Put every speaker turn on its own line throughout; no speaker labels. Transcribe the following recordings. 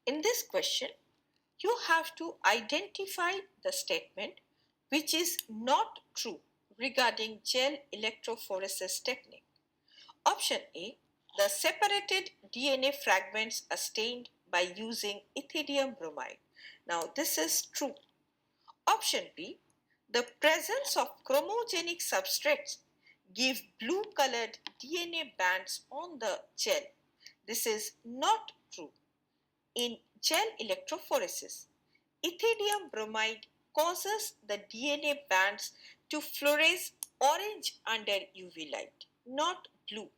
In this question, you have to identify the statement which is not true regarding gel electrophoresis technique. Option A, the separated DNA fragments are stained by using ethidium bromide. Now this is true. Option B, the presence of chromogenic substrates give blue colored DNA bands on the gel. This is not true. In gel electrophoresis, ethidium bromide causes the DNA bands to fluoresce orange under UV light, not blue.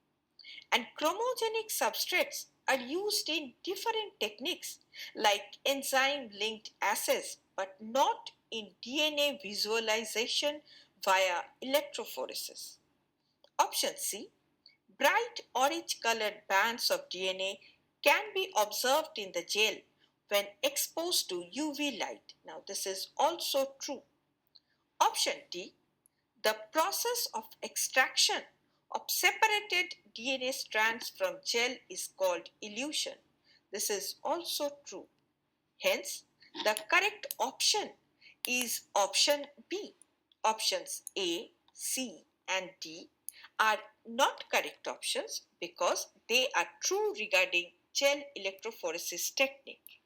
And chromogenic substrates are used in different techniques like enzyme linked assays, but not in DNA visualization via electrophoresis. Option C, bright orange colored bands of DNA can be observed in the gel when exposed to UV light. Now, this is also true. Option D, the process of extraction of separated DNA strands from gel is called elution. This is also true. Hence, the correct option is option B. Options A, C, and D are not correct options because they are true regarding gel electrophoresis technique.